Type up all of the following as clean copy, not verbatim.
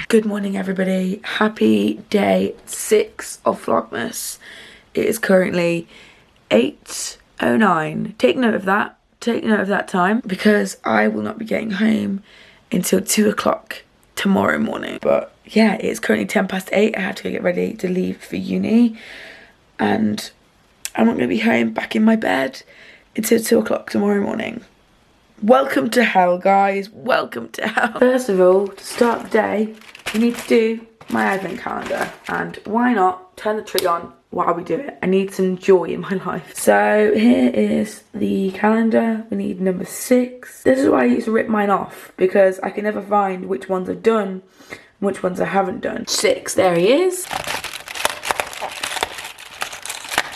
Good morning everybody, happy day 6 of Vlogmas. It is currently 8:09. Take note of that time, because I will not be getting home until 2 o'clock tomorrow morning. But yeah, it's currently 8:10. I had to go get ready to leave for uni, and I'm not going to be home back in my bed until 2 o'clock tomorrow morning. Welcome to hell, guys, welcome to hell. First of all, to start the day, we need to do my advent calendar, and why not turn the tree on while we do it? I need some joy in my life. So here is the calendar. We need number 6. This is why I used to rip mine off, because I can never find which ones I've done and which ones I haven't done. 6, there he is.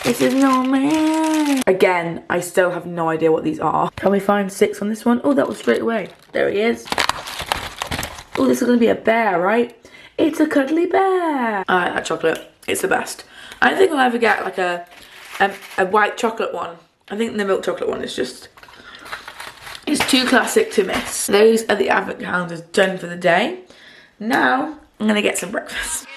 This is not me. Again, I still have no idea what these are. Can we find 6 on this one? Oh, that was straight away. There he is. Oh, this is gonna be a bear, right? It's a cuddly bear. I like that chocolate. It's the best. I don't think I'll ever get like a white chocolate one. I think the milk chocolate one is just, it's too classic to miss. Those are the advent calendars done for the day. Now, I'm gonna get some breakfast.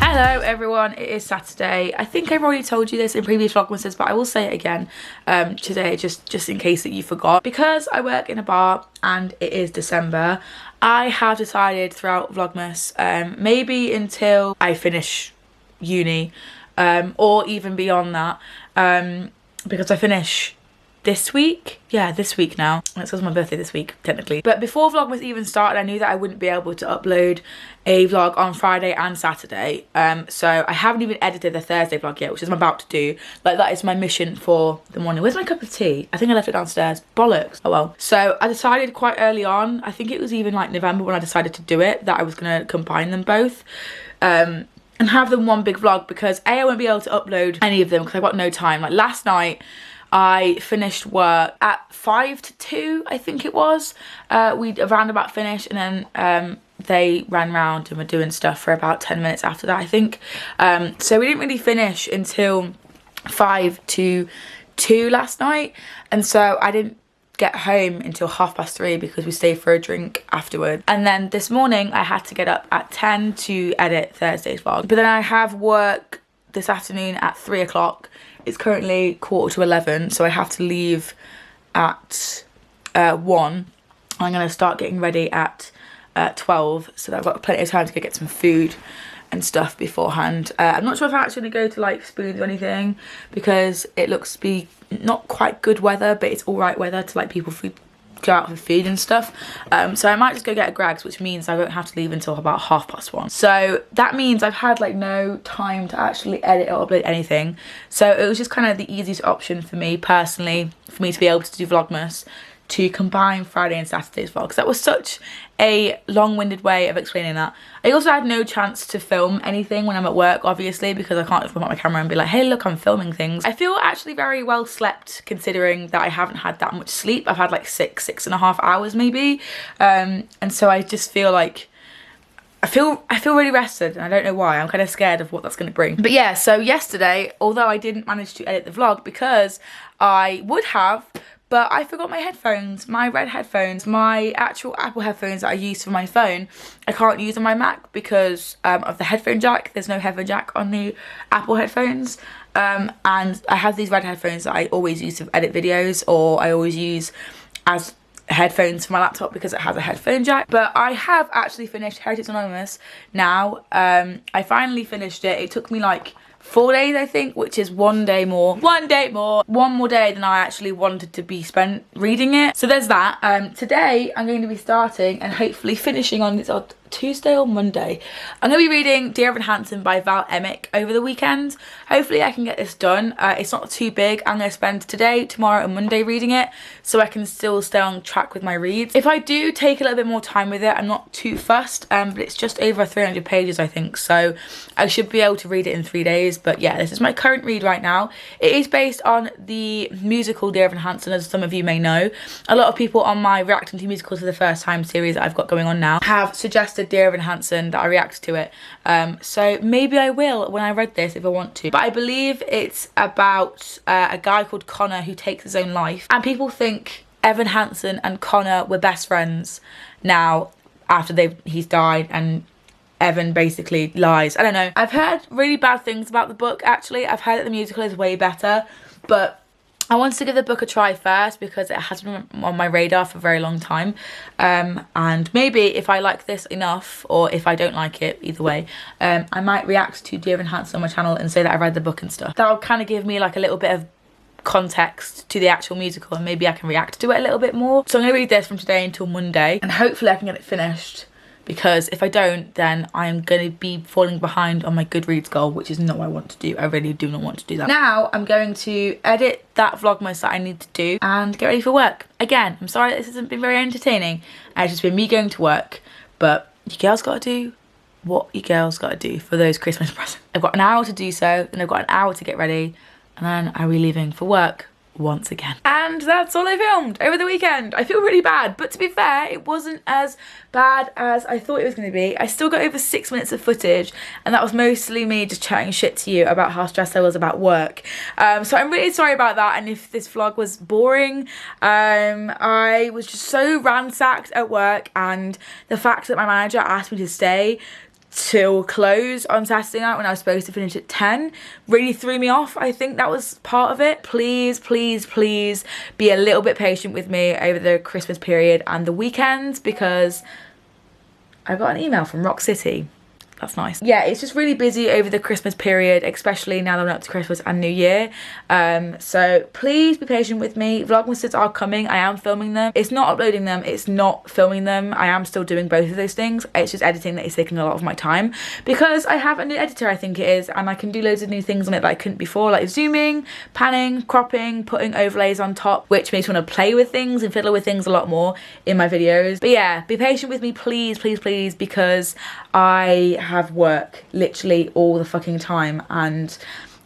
Hello everyone, it is Saturday. I think I've already told you this in previous Vlogmases, but I will say it again today, just in case that you forgot. Because I work in a bar and it is December, I have decided throughout Vlogmas, maybe until I finish uni, or even beyond that, because I finish this week. Yeah, this week now. It says my birthday this week, technically. But before Vlogmas even started, I knew that I wouldn't be able to upload a vlog on Friday and Saturday. So I haven't even edited the Thursday vlog yet, which is I'm about to do. Like, that is my mission for the morning. Where's my cup of tea? I think I left it downstairs. Bollocks. Oh well. So I decided quite early on, I think it was even like November when I decided to do it, that I was going to combine them both. And have them one big vlog, because A, I won't be able to upload any of them because I've got no time. Like last night, I finished work at 5 to 2, I think it was. We around about finished, and then they ran round and were doing stuff for about 10 minutes after that, I think. So we didn't really finish until 5 to 2 last night, and so I didn't get home until 3:30 because we stayed for a drink afterwards. And then this morning I had to get up at 10 to edit Thursday's vlog. But then I have work this afternoon at 3 o'clock. It's currently 11:15, so I have to leave at 1. I'm going to start getting ready at 12, so that I've got plenty of time to go get some food and stuff beforehand. I'm not sure if I'm actually going to go to like Spoons or anything, because it looks to be not quite good weather, but it's alright weather to like people go out for food and stuff. So I might just go get a Greggs, which means I won't have to leave until about 1:30. So that means I've had like no time to actually edit or upload anything. So it was just kind of the easiest option for me personally, for me to be able to do Vlogmas, to combine Friday and Saturday's vlog, because that was such a long-winded way of explaining that. I also had no chance to film anything when I'm at work, obviously, because I can't just whip out my camera and be like, hey look, I'm filming things. I feel actually very well slept, considering that I haven't had that much sleep. I've had like 6.5 hours maybe, and so I just feel like I feel really rested, and I don't know why. I'm kind of scared of what that's going to bring. But yeah, so yesterday, although I didn't manage to edit the vlog, because I would have, but I forgot my headphones, my red headphones, my actual Apple headphones that I use for my phone. I can't use on my Mac because of the headphone jack. There's no headphone jack on the Apple headphones. And I have these red headphones that I always use to edit videos, or I always use as headphones for my laptop because it has a headphone jack. But I have actually finished Heritage Anonymous now. I finally finished it. It took me like 4 days, I think, which is one more day than I actually wanted to be spent reading it. So there's that. Today I'm going to be starting and hopefully finishing on this Tuesday or Monday. I'm going to be reading Dear Evan Hansen by Val Emick over the weekend. Hopefully I can get this done. It's not too big. I'm going to spend today, tomorrow and Monday reading it so I can still stay on track with my reads. If I do take a little bit more time with it, I'm not too fussed, but it's just over 300 pages I think, so I should be able to read it in 3 days. But yeah, this is my current read right now. It is based on the musical Dear Evan Hansen, as some of you may know. A lot of people on my reacting to musicals for the first time series that I've got going on now have suggested Dear Evan Hansen that I react to it, so maybe I will when I read this if I want to. But I believe it's about a guy called Connor who takes his own life, and people think Evan Hansen and Connor were best friends now after he's died, and Evan basically lies. I don't know. I've heard really bad things about the book actually. I've heard that the musical is way better, but I wanted to give the book a try first because it has been on my radar for a very long time, and maybe if I like this enough, or if I don't like it, either way, I might react to Dear Evan Hansen on my channel and say that I read the book and stuff. That'll kind of give me like a little bit of context to the actual musical, and maybe I can react to it a little bit more. So I'm going to read this from today until Monday, and hopefully I can get it finished, because if I don't, then I'm going to be falling behind on my Goodreads goal, which is not what I want to do. I really do not want to do that. Now I'm going to edit that Vlogmas that I need to do and get ready for work. Again, I'm sorry this hasn't been very entertaining. It's just been me going to work, but you girls got to do what you girls got to do for those Christmas presents. I've got an hour to do so, and I've got an hour to get ready, and then I'll be leaving for work once again. And that's all I filmed over the weekend. I feel really bad, but to be fair, it wasn't as bad as I thought it was going to be. I still got over 6 minutes of footage, and that was mostly me just chatting shit to you about how stressed I was about work. So I'm really sorry about that, and if this vlog was boring, I was just so ransacked at work, and the fact that my manager asked me to stay till close on Saturday night when I was supposed to finish at 10 really threw me off. I think that was part of it. Please, please, please be a little bit patient with me over the Christmas period and the weekends, because I got an email from Rock City. That's nice. Yeah, it's just really busy over the Christmas period, especially now that we're up to Christmas and New Year. So please be patient with me. Vlogmases are coming. I am filming them. It's not uploading them. It's not filming them. I am still doing both of those things. It's just editing that is taking a lot of my time, because I have a new editor, I think it is, and I can do loads of new things on it that I couldn't before, like zooming, panning, cropping, putting overlays on top, which makes me want to play with things and fiddle with things a lot more in my videos. But yeah, be patient with me, please, please, please, because I have work literally all the fucking time, and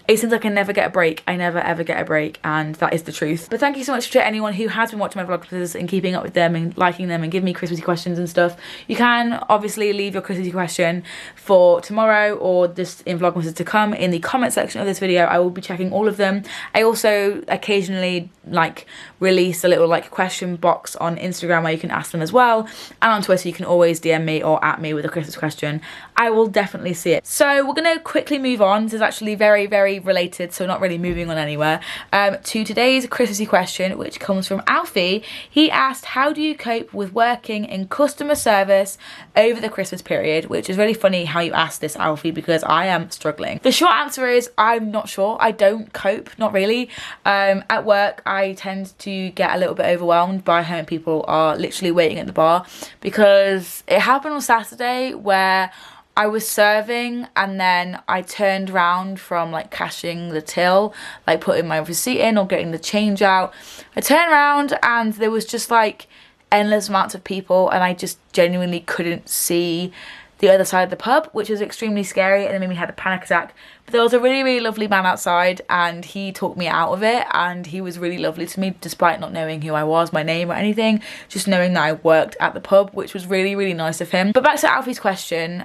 it seems like I never get a break. I never ever get a break, and that is the truth. But thank you so much to anyone who has been watching my vlogs and keeping up with them and liking them and giving me Christmassy questions and stuff. You can obviously leave your Christmassy question for tomorrow or just in Vlogmas to come in the comment section of this video. I will be checking all of them. I also occasionally like release a little like question box on Instagram where you can ask them as well, and on Twitter you can always DM me or at me with a Christmas question. I will definitely see it. So we're gonna quickly move on. This is actually very, very related, so not really moving on anywhere, to today's Christmassy question, which comes from Alfie. He asked, how do you cope with working in customer service over the Christmas period? Which is really funny how you asked this, Alfie, because I am struggling. The short answer is I'm not sure. I don't cope, not really. At work I tend to get a little bit overwhelmed by how many people are literally waiting at the bar, because it happened on Saturday where I was serving and then I turned around from like cashing the till, like putting my receipt in or getting the change out. I turned around and there was just like endless amounts of people, and I just genuinely couldn't see the other side of the pub, which was extremely scary, and it made me had a panic attack. But there was a really, really lovely man outside, and he talked me out of it, and he was really lovely to me despite not knowing who I was, my name or anything, just knowing that I worked at the pub, which was really, really nice of him. But back to Alfie's question,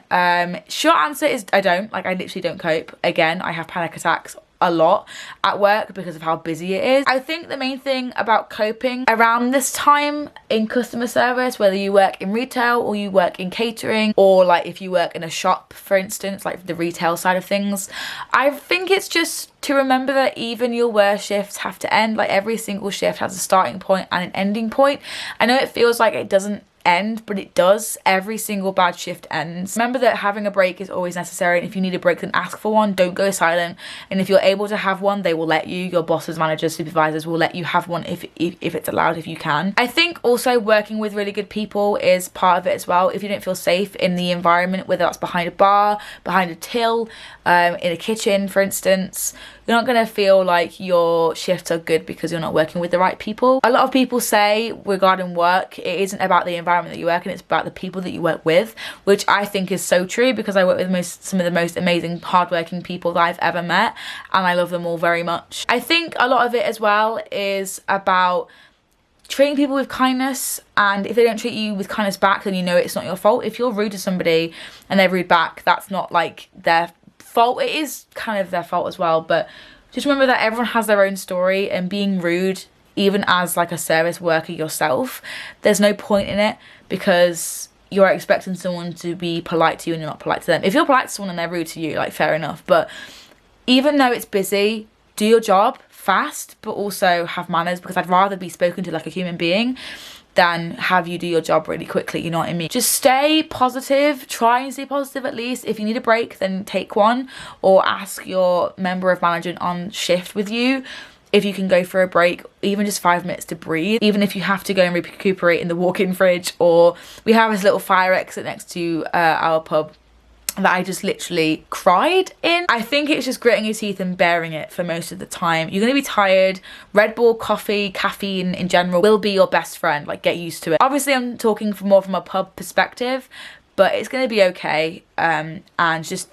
short answer is I don't. Like, I literally don't cope. Again, I have panic attacks a lot at work because of how busy it is. I think the main thing about coping around this time in customer service, whether you work in retail or you work in catering, or like if you work in a shop, for instance, like the retail side of things, I think it's just to remember that even your worst shifts have to end. Like every single shift has a starting point and an ending point. I know it feels like it doesn't end, but it does. Every single bad shift ends. Remember that having a break is always necessary, and if you need a break, then ask for one. Don't go silent. And if you're able to have one, they will let you. Your bosses, managers, supervisors will let you have one if it's allowed, if you can. I think also working with really good people is part of it as well. If you don't feel safe in the environment, whether that's behind a bar, behind a till, in a kitchen, for instance, you're not going to feel like your shifts are good because you're not working with the right people. A lot of people say regarding work, it isn't about the environment that you work in, it's about the people that you work with, which I think is so true, because I work with some of the most amazing, hardworking people that I've ever met, and I love them all very much. I think a lot of it as well is about treating people with kindness, and if they don't treat you with kindness back, then you know it's not your fault. If you're rude to somebody and they're rude back, that's not like their fault. It is kind of their fault as well, but just remember that everyone has their own story, and being rude, even as like a service worker yourself, there's no point in it, because you're expecting someone to be polite to you and you're not polite to them. If you're polite to someone and they're rude to you, like, fair enough, but even though it's busy, do your job fast, but also have manners, because I'd rather be spoken to like a human being than have you do your job really quickly, you know what I mean? Just stay positive, try and stay positive at least. If you need a break, then take one, or ask your member of management on shift with you if you can go for a break, even just 5 minutes to breathe, even if you have to go and recuperate in the walk-in fridge. Or we have this little fire exit next to our pub that I just literally cried in. I think it's just gritting your teeth and bearing it for most of the time. You're gonna be tired. Red Bull, coffee, caffeine in general will be your best friend. Like, get used to it. Obviously, I'm talking more from a pub perspective, but it's gonna be okay. And just,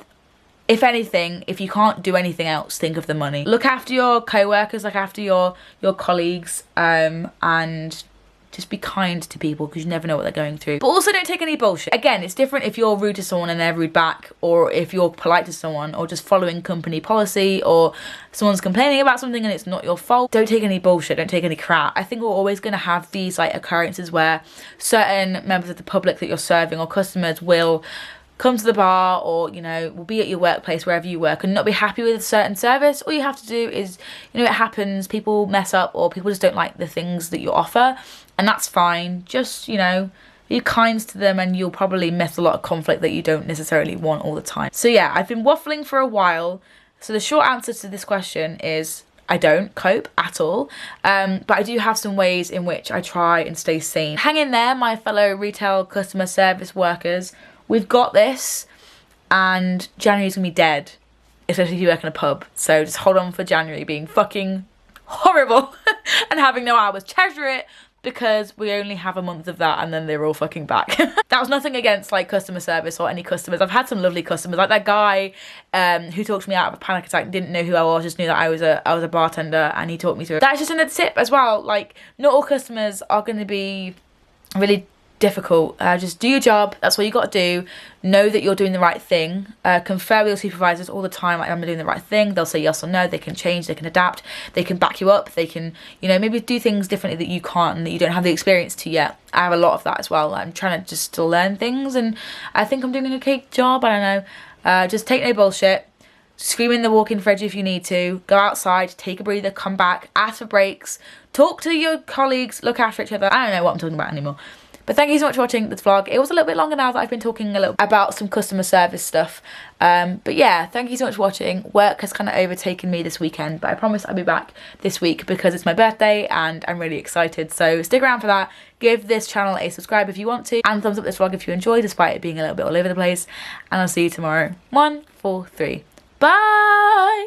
if anything, if you can't do anything else, think of the money. Look after your co-workers, look after your colleagues, and just be kind to people, because you never know what they're going through. But also don't take any bullshit. Again, it's different if you're rude to someone and they're rude back, or if you're polite to someone, or just following company policy, or someone's complaining about something and it's not your fault. Don't take any bullshit, don't take any crap. I think we're always going to have these like occurrences where certain members of the public that you're serving, or customers, will come to the bar, or, you know, will be at your workplace, wherever you work, and not be happy with a certain service. All you have to do is, you know, it happens, people mess up, or people just don't like the things that you offer, and that's fine. Just, you know, be kind to them, and you'll probably miss a lot of conflict that you don't necessarily want all the time. So yeah, I've been waffling for a while, so the short answer to this question is I don't cope at all, but I do have some ways in which I try and stay sane. Hang in there, my fellow retail customer service workers. We've got this, and January's gonna be dead, especially if you work in a pub. So just hold on for January being fucking horrible and having no hours. Treasure it, because we only have a month of that, and then they're all fucking back. That was nothing against like customer service or any customers. I've had some lovely customers, like that guy who talked me out of a panic attack, didn't know who I was, just knew that I was a bartender, and he talked me through it. That's just another tip as well. Like, not all customers are going to be really difficult. Just do your job. That's what you got to do. Know that you're doing the right thing. Confer with your supervisors all the time, like, I'm doing the right thing. They'll say yes or no. They can change, they can adapt, they can back you up, they can, you know, maybe do things differently that you can't and that you don't have the experience to yet. I have a lot of that as well. I'm trying to just still learn things, and I think I'm doing an okay job. I don't know. Just take no bullshit. Scream in the walk-in fridge if you need to. Go outside, take a breather, come back, ask for breaks, talk to your colleagues, look after each other. I don't know what I'm talking about anymore. But thank you so much for watching this vlog. It was a little bit longer now that I've been talking a little about some customer service stuff. But yeah, thank you so much for watching. Work has kind of overtaken me this weekend, but I promise I'll be back this week because it's my birthday and I'm really excited. So stick around for that. Give this channel a subscribe if you want to, and thumbs up this vlog if you enjoy, despite it being a little bit all over the place. And I'll see you tomorrow. 1, 4, 3. Bye!